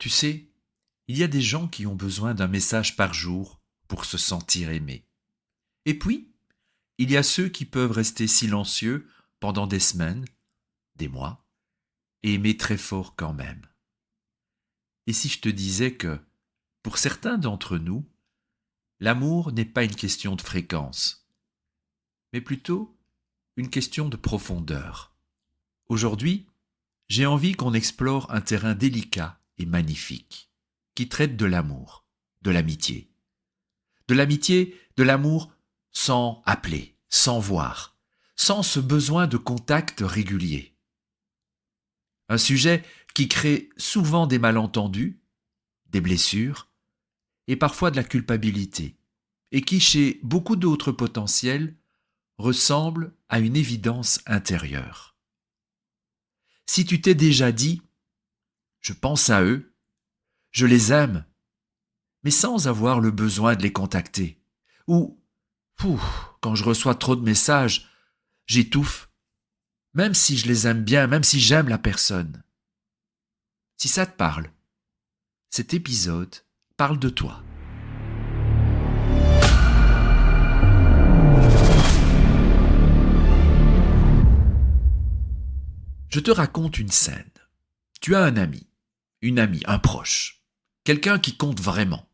Tu sais, il y a des gens qui ont besoin d'un message par jour pour se sentir aimés. Et puis, il y a ceux qui peuvent rester silencieux pendant des semaines, des mois, et aimer très fort quand même. Et si je te disais que, pour certains d'entre nous, l'amour n'est pas une question de fréquence, mais plutôt une question de profondeur. Aujourd'hui, j'ai envie qu'on explore un terrain délicat et magnifique, qui traite de l'amour, de l'amitié. De l'amitié, de l'amour sans appeler, sans voir, sans ce besoin de contact régulier. Un sujet qui crée souvent des malentendus, des blessures et parfois de la culpabilité, et qui, chez beaucoup d'autres potentiels, ressemble à une évidence intérieure. Si tu t'es déjà dit « je pense à eux, je les aime », mais sans avoir le besoin de les contacter, ou « quand je reçois trop de messages, j'étouffe », même si je les aime bien, même si j'aime la personne. Si ça te parle, cet épisode parle de toi. Je te raconte une scène. Tu as un ami, une amie, un proche, quelqu'un qui compte vraiment.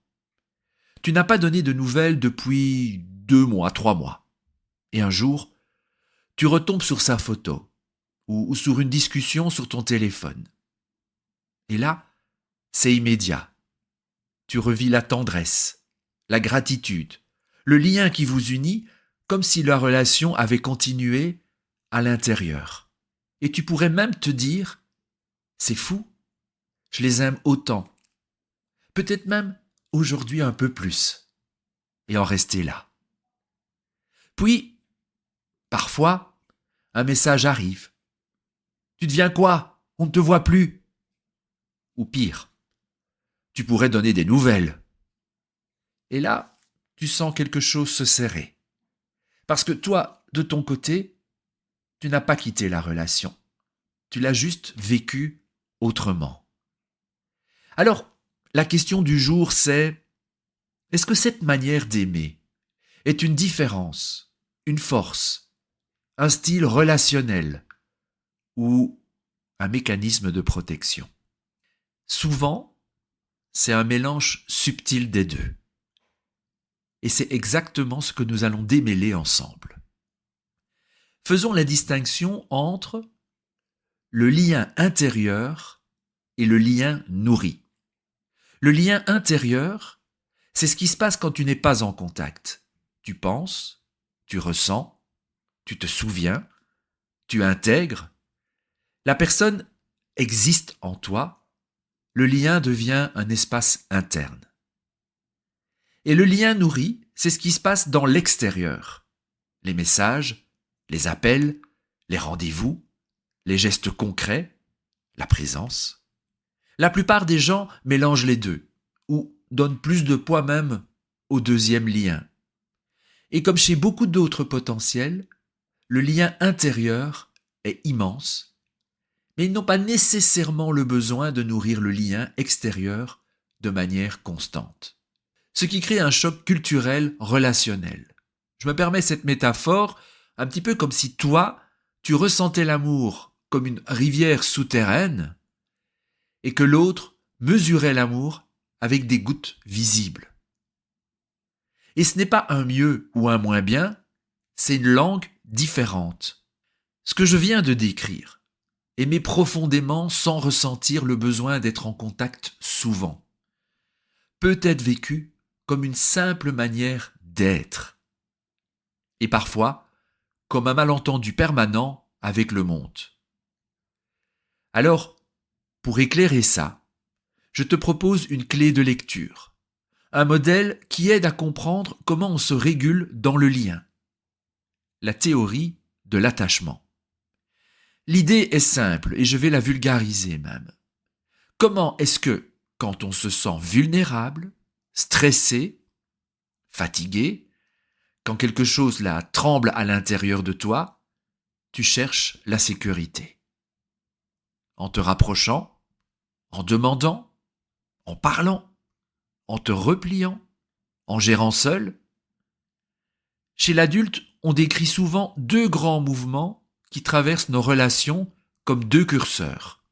Tu n'as pas donné de nouvelles depuis 2 mois, 3 mois. Et un jour, tu retombes sur sa photo ou sur une discussion sur ton téléphone. Et là, c'est immédiat. Tu revis la tendresse, la gratitude, le lien qui vous unit, comme si la relation avait continué à l'intérieur. Et tu pourrais même te dire, c'est fou, je les aime autant. Peut-être même aujourd'hui un peu plus. Et en rester là. Puis, parfois, un message arrive. Tu deviens quoi? On ne te voit plus. Ou pire, tu pourrais donner des nouvelles. Et là, tu sens quelque chose se serrer. Parce que toi, de ton côté, tu n'as pas quitté la relation. Tu l'as juste vécue autrement. Alors, la question du jour, c'est, est-ce que cette manière d'aimer est une différence, une force, un style relationnel ou un mécanisme de protection? Souvent, c'est un mélange subtil des deux. Et c'est exactement ce que nous allons démêler ensemble. Faisons la distinction entre le lien intérieur et le lien nourri. Le lien intérieur, c'est ce qui se passe quand tu n'es pas en contact. Tu penses, tu ressens, tu te souviens, tu intègres. La personne existe en toi, le lien devient un espace interne. Et le lien nourri, c'est ce qui se passe dans l'extérieur. Les messages, les appels, les rendez-vous, les gestes concrets, la présence. La plupart des gens mélangent les deux, ou donnent plus de poids même au deuxième lien. Et comme chez beaucoup d'autres potentiels, le lien intérieur est immense, mais ils n'ont pas nécessairement le besoin de nourrir le lien extérieur de manière constante. Ce qui crée un choc culturel relationnel. Je me permets cette métaphore, un petit peu comme si toi, tu ressentais l'amour comme une rivière souterraine et que l'autre mesurait l'amour avec des gouttes visibles. Et ce n'est pas un mieux ou un moins bien, c'est une langue différente. Ce que je viens de décrire, aimer profondément sans ressentir le besoin d'être en contact souvent, peut être vécu comme une simple manière d'être. Et parfois, comme un malentendu permanent avec le monde. Alors, pour éclairer ça, je te propose une clé de lecture, un modèle qui aide à comprendre comment on se régule dans le lien. La théorie de l'attachement. L'idée est simple et je vais la vulgariser même. Comment est-ce que, quand on se sent vulnérable, stressé, fatigué, quand quelque chose là tremble à l'intérieur de toi, tu cherches la sécurité? En te rapprochant, en demandant, en parlant, en te repliant, en gérant seul. Chez l'adulte, on décrit souvent deux grands mouvements qui traversent nos relations comme deux curseurs.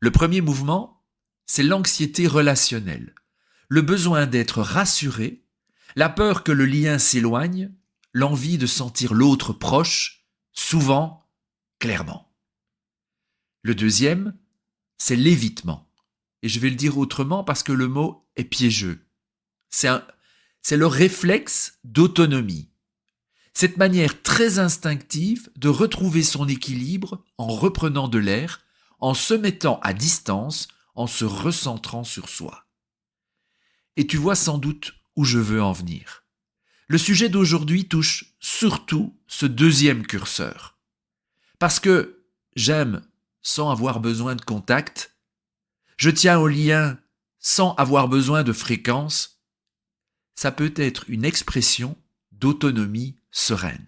Le premier mouvement, c'est l'anxiété relationnelle, le besoin d'être rassuré, la peur que le lien s'éloigne, l'envie de sentir l'autre proche, souvent, clairement. Le deuxième, c'est l'évitement. Et je vais le dire autrement parce que le mot est piégeux. C'est le réflexe d'autonomie. Cette manière très instinctive de retrouver son équilibre en reprenant de l'air, en se mettant à distance, en se recentrant sur soi. Et tu vois sans doute où je veux en venir. Le sujet d'aujourd'hui touche surtout ce deuxième curseur. Parce que j'aime sans avoir besoin de contact, je tiens au lien sans avoir besoin de fréquence, ça peut être une expression d'autonomie sereine.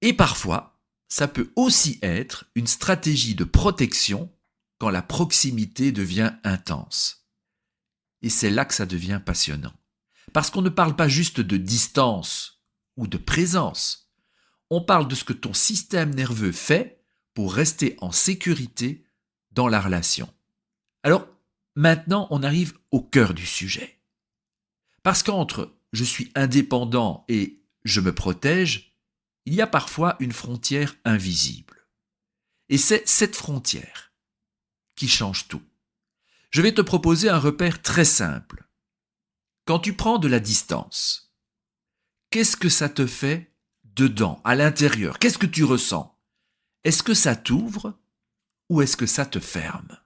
Et parfois, ça peut aussi être une stratégie de protection quand la proximité devient intense. Et c'est là que ça devient passionnant. Parce qu'on ne parle pas juste de distance ou de présence, on parle de ce que ton système nerveux fait pour rester en sécurité dans la relation. Alors, maintenant, on arrive au cœur du sujet. Parce qu'entre je suis indépendant et je me protège, il y a parfois une frontière invisible. Et c'est cette frontière qui change tout. Je vais te proposer un repère très simple. Quand tu prends de la distance, qu'est-ce que ça te fait dedans, à l'intérieur? Qu'est-ce que tu ressens? Est-ce que ça t'ouvre ou est-ce que ça te ferme?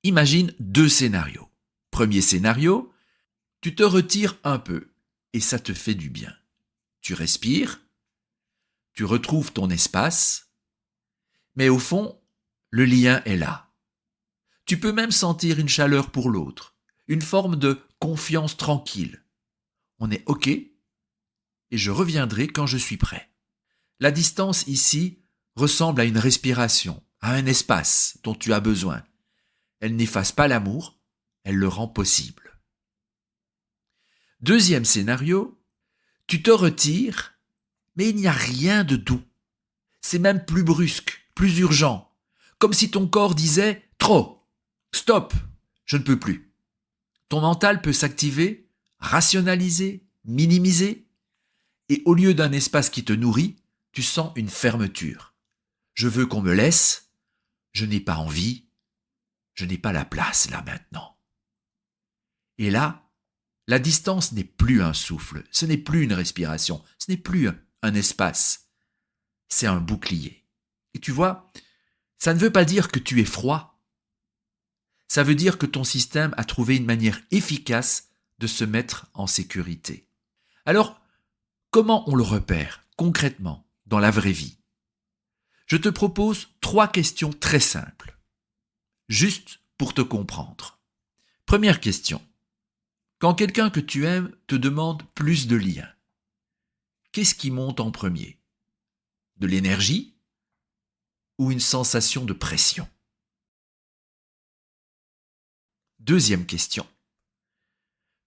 Imagine deux scénarios. Premier scénario, tu te retires un peu et ça te fait du bien. Tu respires, tu retrouves ton espace, mais au fond, le lien est là. Tu peux même sentir une chaleur pour l'autre, une forme de confiance tranquille. On est OK et je reviendrai quand je suis prêt. La distance ici ressemble à une respiration, à un espace dont tu as besoin. Elle n'efface pas l'amour, elle le rend possible. Deuxième scénario, tu te retires, mais il n'y a rien de doux. C'est même plus brusque, plus urgent, comme si ton corps disait « Trop, stop, je ne peux plus ». Ton mental peut s'activer, rationaliser, minimiser, et au lieu d'un espace qui te nourrit, tu sens une fermeture. Je veux qu'on me laisse, je n'ai pas envie, je n'ai pas la place là maintenant. Et là, la distance n'est plus un souffle, ce n'est plus une respiration, ce n'est plus un espace, c'est un bouclier. Et tu vois, ça ne veut pas dire que tu es froid, ça veut dire que ton système a trouvé une manière efficace de se mettre en sécurité. Alors, comment on le repère concrètement dans la vraie vie? Je te propose 3 questions très simples, juste pour te comprendre. Première question. Quand quelqu'un que tu aimes te demande plus de lien, qu'est-ce qui monte en premier? De l'énergie ou une sensation de pression? Deuxième question.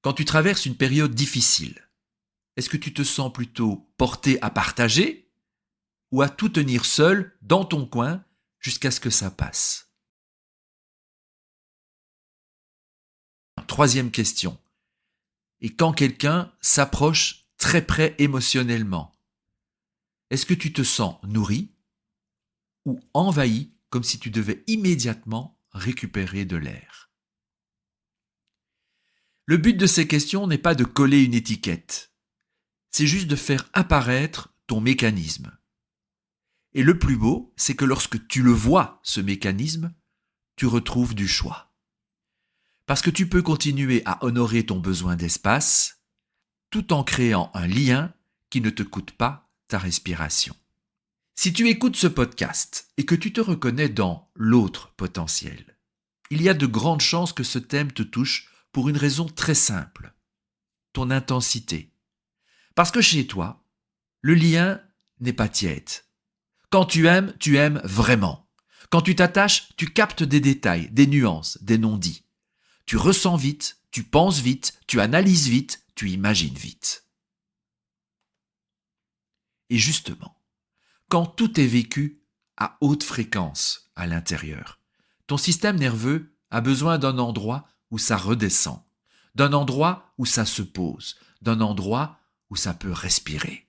Quand tu traverses une période difficile, est-ce que tu te sens plutôt porté à partager ou à tout tenir seul dans ton coin jusqu'à ce que ça passe? Troisième question. Et quand quelqu'un s'approche très près émotionnellement, est-ce que tu te sens nourri ou envahi comme si tu devais immédiatement récupérer de l'air? Le but de ces questions n'est pas de coller une étiquette, c'est juste de faire apparaître ton mécanisme. Et le plus beau, c'est que lorsque tu le vois, ce mécanisme, tu retrouves du choix. Parce que tu peux continuer à honorer ton besoin d'espace tout en créant un lien qui ne te coûte pas ta respiration. Si tu écoutes ce podcast et que tu te reconnais dans l'autre potentiel, il y a de grandes chances que ce thème te touche pour une raison très simple, ton intensité. Parce que chez toi, le lien n'est pas tiède. Quand tu aimes vraiment. Quand tu t'attaches, tu captes des détails, des nuances, des non-dits. tu ressens vite, tu penses vite, tu analyses vite, tu imagines vite. Et justement, quand tout est vécu à haute fréquence à l'intérieur, ton système nerveux a besoin d'un endroit où ça redescend, d'un endroit où ça se pose, d'un endroit où ça peut respirer.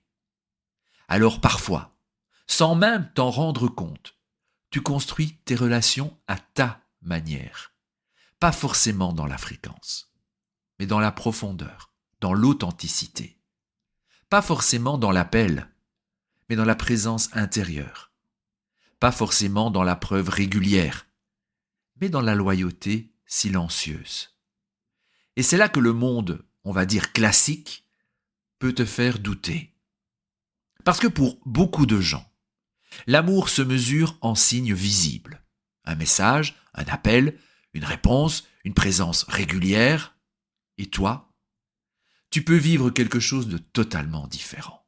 Alors parfois, sans même t'en rendre compte, tu construis tes relations à ta manière. Pas forcément dans la fréquence, mais dans la profondeur, dans l'authenticité. Pas forcément dans l'appel, mais dans la présence intérieure. Pas forcément dans la preuve régulière, mais dans la loyauté silencieuse. Et c'est là que le monde, on va dire classique, peut te faire douter. Parce que pour beaucoup de gens, l'amour se mesure en signes visibles. Un message, un appel, une réponse, une présence régulière. Et toi, tu peux vivre quelque chose de totalement différent.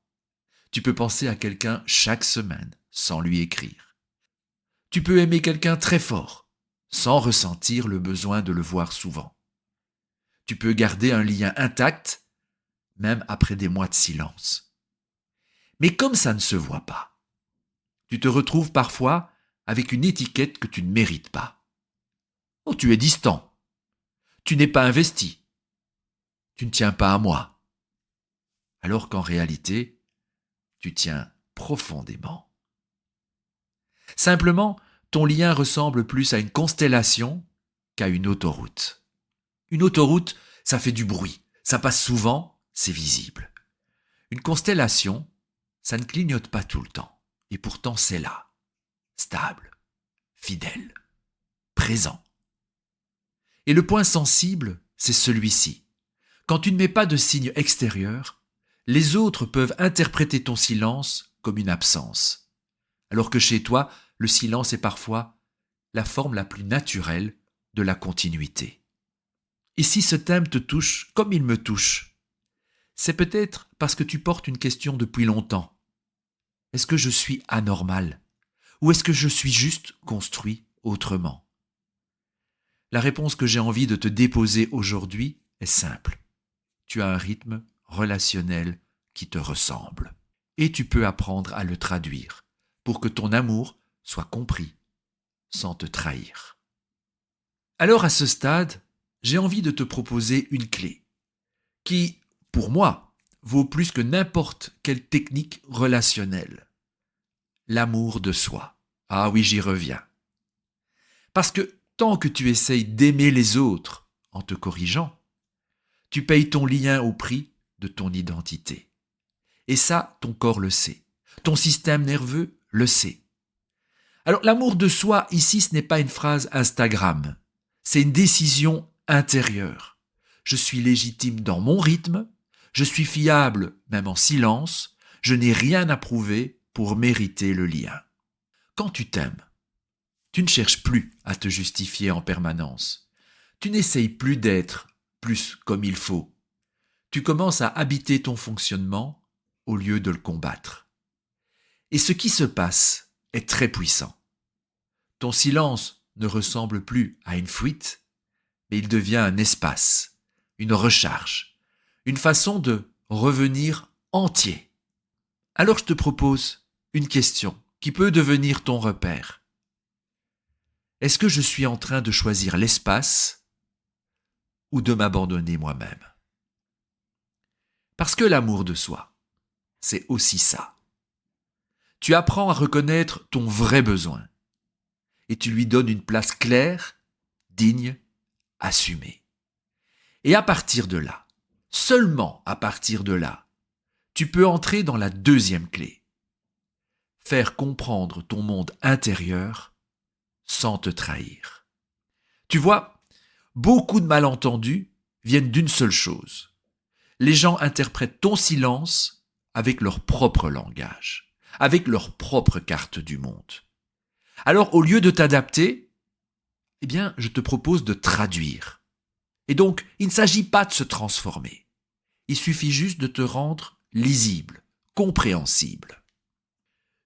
Tu peux penser à quelqu'un chaque semaine sans lui écrire. Tu peux aimer quelqu'un très fort sans ressentir le besoin de le voir souvent. Tu peux garder un lien intact même après des mois de silence. Mais comme ça ne se voit pas, tu te retrouves parfois avec une étiquette que tu ne mérites pas. Oh, tu es distant. Tu n'es pas investi. Tu ne tiens pas à moi. Alors qu'en réalité, tu tiens profondément. Simplement, ton lien ressemble plus à une constellation qu'à une autoroute. Une autoroute, ça fait du bruit, ça passe souvent, c'est visible. Une constellation, ça ne clignote pas tout le temps, et pourtant c'est là, stable, fidèle, présent. Et le point sensible, c'est celui-ci. Quand tu ne mets pas de signe extérieur, les autres peuvent interpréter ton silence comme une absence. Alors que chez toi, le silence est parfois la forme la plus naturelle de la continuité. Et si ce thème te touche comme il me touche, c'est peut-être parce que tu portes une question depuis longtemps. Est-ce que je suis anormal? Ou est-ce que je suis juste construit autrement? La réponse que j'ai envie de te déposer aujourd'hui est simple. Tu as un rythme relationnel qui te ressemble. Et tu peux apprendre à le traduire pour que ton amour soit compris sans te trahir. Alors à ce stade, j'ai envie de te proposer une clé qui, pour moi, vaut plus que n'importe quelle technique relationnelle. L'amour de soi. Ah oui, j'y reviens. Parce que tant que tu essayes d'aimer les autres en te corrigeant, tu payes ton lien au prix de ton identité. Et ça, ton corps le sait. Ton système nerveux le sait. Alors l'amour de soi, ici, ce n'est pas une phrase Instagram. C'est une décision intérieure. Je suis légitime dans mon rythme, je suis fiable même en silence, je n'ai rien à prouver pour mériter le lien. Quand tu t'aimes, tu ne cherches plus à te justifier en permanence. Tu n'essayes plus d'être plus comme il faut. Tu commences à habiter ton fonctionnement au lieu de le combattre. Et ce qui se passe est très puissant. Ton silence ne ressemble plus à une fuite, mais il devient un espace, une recharge, une façon de revenir entier. Alors je te propose une question qui peut devenir ton repère. Est-ce que je suis en train de choisir l'espace ou de m'abandonner moi-même? Parce que l'amour de soi, c'est aussi ça. Tu apprends à reconnaître ton vrai besoin et tu lui donnes une place claire, digne, assumée. Et à partir de là, seulement à partir de là, tu peux entrer dans la deuxième clé. Faire comprendre ton monde intérieur sans te trahir. Tu vois, beaucoup de malentendus viennent d'une seule chose. Les gens interprètent ton silence avec leur propre langage, avec leur propre carte du monde. Alors, au lieu de t'adapter, eh bien, je te propose de traduire. Et donc, il ne s'agit pas de se transformer. Il suffit juste de te rendre lisible, compréhensible.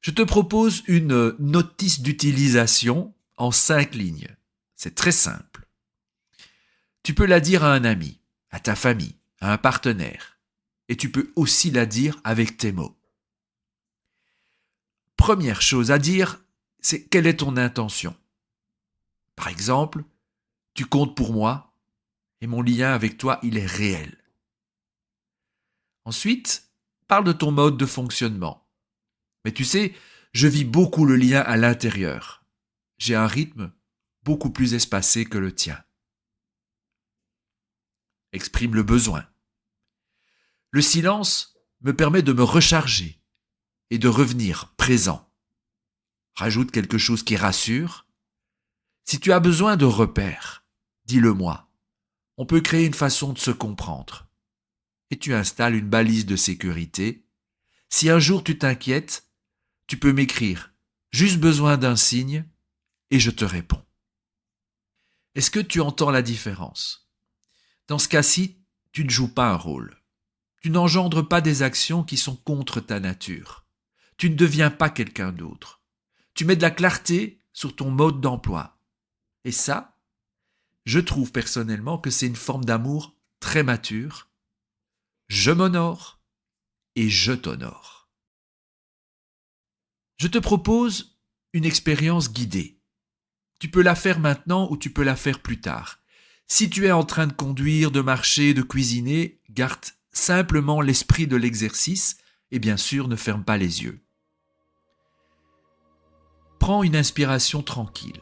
Je te propose une notice d'utilisation en 5 lignes. C'est très simple. Tu peux la dire à un ami, à ta famille, à un partenaire. Et tu peux aussi la dire avec tes mots. Première chose à dire, c'est quelle est ton intention. Par exemple, tu comptes pour moi et mon lien avec toi, il est réel. Ensuite, parle de ton mode de fonctionnement. Mais tu sais, je vis beaucoup le lien à l'intérieur. J'ai un rythme beaucoup plus espacé que le tien. Exprime le besoin. Le silence me permet de me recharger et de revenir présent. Rajoute quelque chose qui rassure. Si tu as besoin de repères, dis-le-moi. On peut créer une façon de se comprendre. Et tu installes une balise de sécurité. Si un jour tu t'inquiètes, tu peux m'écrire. Juste besoin d'un signe et je te réponds. Est-ce que tu entends la différence? Dans ce cas-ci, tu ne joues pas un rôle. Tu n'engendres pas des actions qui sont contre ta nature. Tu ne deviens pas quelqu'un d'autre. Tu mets de la clarté sur ton mode d'emploi. Et ça, je trouve personnellement que c'est une forme d'amour très mature. Je m'honore et je t'honore. Je te propose une expérience guidée. Tu peux la faire maintenant ou tu peux la faire plus tard. Si tu es en train de conduire, de marcher, de cuisiner, garde simplement l'esprit de l'exercice et bien sûr ne ferme pas les yeux. Prends une inspiration tranquille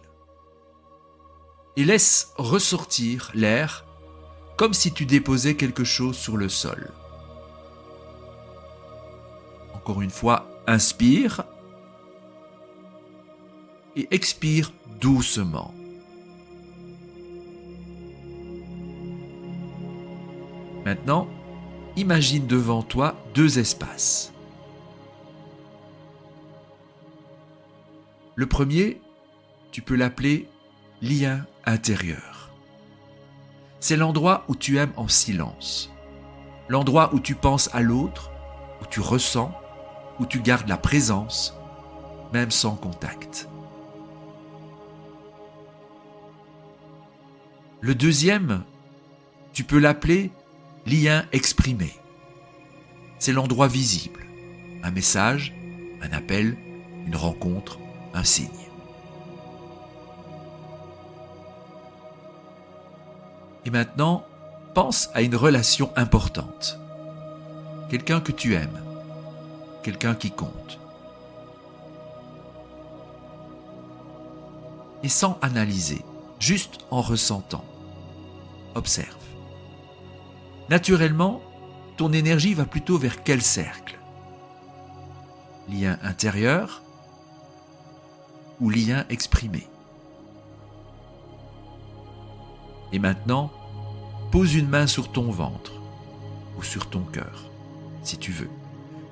et laisse ressortir l'air comme si tu déposais quelque chose sur le sol. Encore une fois, inspire et expire doucement. Maintenant, imagine devant toi deux espaces. Le premier, tu peux l'appeler lien intérieur. C'est l'endroit où tu aimes en silence, l'endroit où tu penses à l'autre, où tu ressens, où tu gardes la présence, même sans contact. Le deuxième, tu peux l'appeler lien exprimé. C'est l'endroit visible, un message, un appel, une rencontre, un signe. Et maintenant, pense à une relation importante. Quelqu'un que tu aimes, quelqu'un qui compte. Et sans analyser, juste en ressentant. Observe. Naturellement, ton énergie va plutôt vers quel cercle? Lien intérieur ou lien exprimé? Et maintenant, pose une main sur ton ventre ou sur ton cœur, si tu veux,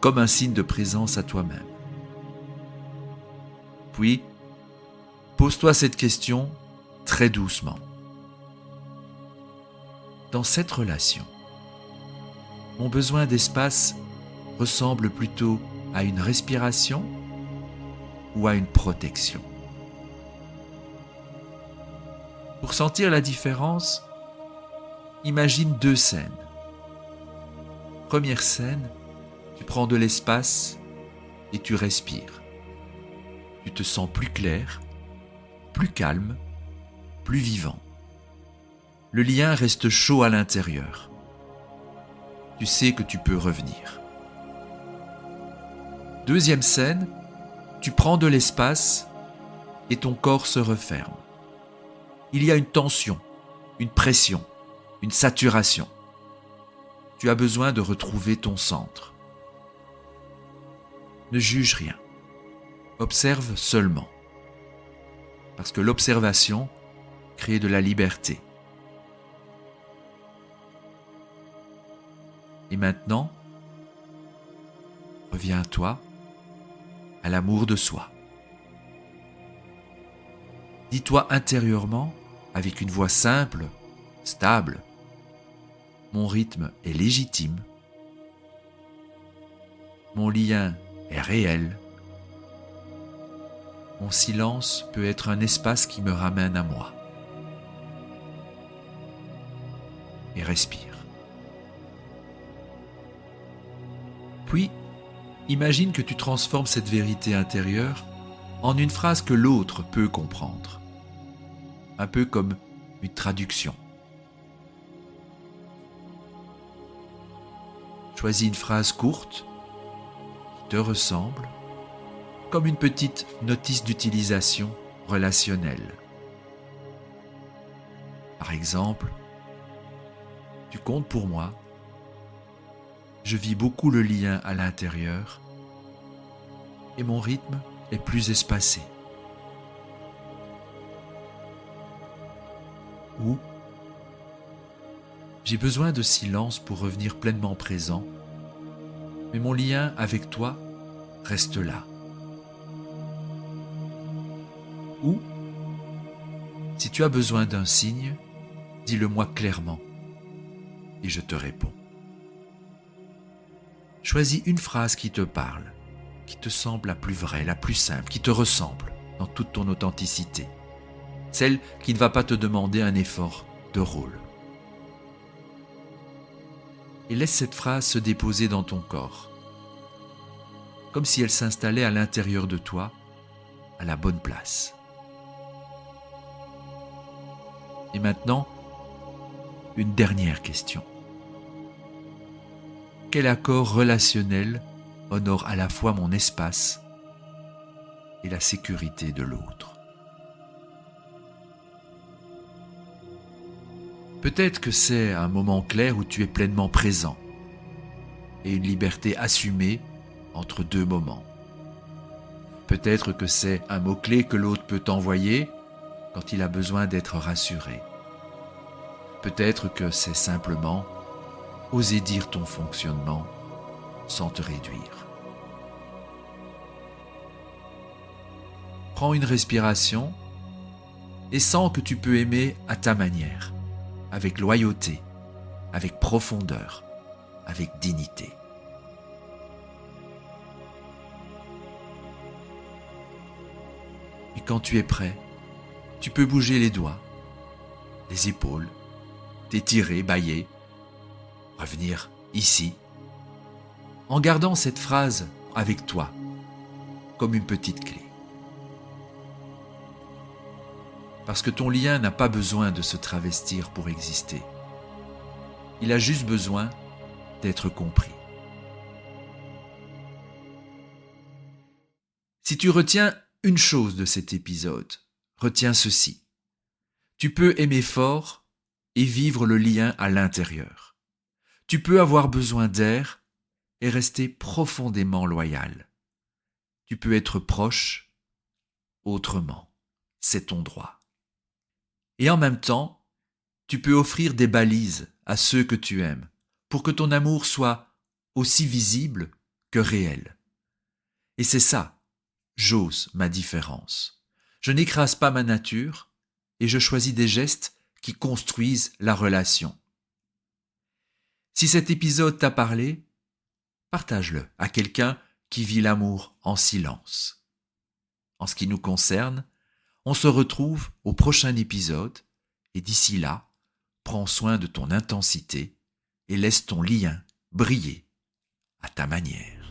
comme un signe de présence à toi-même. Puis, pose-toi cette question très doucement. Dans cette relation, mon besoin d'espace ressemble plutôt à une respiration ou à une protection. Pour sentir la différence, imagine deux scènes. Première scène, tu prends de l'espace et tu respires. Tu te sens plus clair, plus calme, plus vivant. Le lien reste chaud à l'intérieur. Tu sais que tu peux revenir. Deuxième scène, tu prends de l'espace et ton corps se referme. Il y a une tension, une pression, une saturation. Tu as besoin de retrouver ton centre. Ne juge rien. Observe seulement. Parce que l'observation crée de la liberté. Et maintenant, reviens à toi, à l'amour de soi. Dis-toi intérieurement, avec une voix simple, stable, mon rythme est légitime, mon lien est réel, mon silence peut être un espace qui me ramène à moi. et respire. Puis, imagine que tu transformes cette vérité intérieure en une phrase que l'autre peut comprendre, un peu comme une traduction. Choisis une phrase courte qui te ressemble, comme une petite notice d'utilisation relationnelle. Par exemple, tu comptes pour moi, je vis beaucoup le lien à l'intérieur et mon rythme est plus espacé. Ou j'ai besoin de silence pour revenir pleinement présent, mais mon lien avec toi reste là. Ou, si tu as besoin d'un signe, dis-le-moi clairement et je te réponds. Choisis une phrase qui te parle, qui te semble la plus vraie, la plus simple, qui te ressemble dans toute ton authenticité. Celle qui ne va pas te demander un effort de rôle. Et laisse cette phrase se déposer dans ton corps, comme si elle s'installait à l'intérieur de toi, à la bonne place. Et maintenant, une dernière question. Quel accord relationnel honore à la fois mon espace et la sécurité de l'autre? Peut-être que c'est un moment clair où tu es pleinement présent et une liberté assumée entre deux moments. Peut-être que c'est un mot-clé que l'autre peut t'envoyer quand il a besoin d'être rassuré. Peut-être que c'est simplement oser dire ton fonctionnement sans te réduire. Prends une respiration et sens que tu peux aimer à ta manière, avec loyauté, avec profondeur, avec dignité. Et quand tu es prêt, tu peux bouger les doigts, les épaules, t'étirer, bâiller, revenir ici, en gardant cette phrase avec toi, comme une petite clé. Parce que ton lien n'a pas besoin de se travestir pour exister. Il a juste besoin d'être compris. Si tu retiens une chose de cet épisode, retiens ceci. Tu peux aimer fort et vivre le lien à l'intérieur. Tu peux avoir besoin d'air et rester profondément loyal. Tu peux être proche autrement. C'est ton droit. Et en même temps, tu peux offrir des balises à ceux que tu aimes pour que ton amour soit aussi visible que réel. Et c'est ça, j'ose ma différence. Je n'écrase pas ma nature et je choisis des gestes qui construisent la relation. Si cet épisode t'a parlé, partage-le à quelqu'un qui vit l'amour en silence. En ce qui nous concerne, on se retrouve au prochain épisode et d'ici là, prends soin de ton intensité et laisse ton lien briller à ta manière.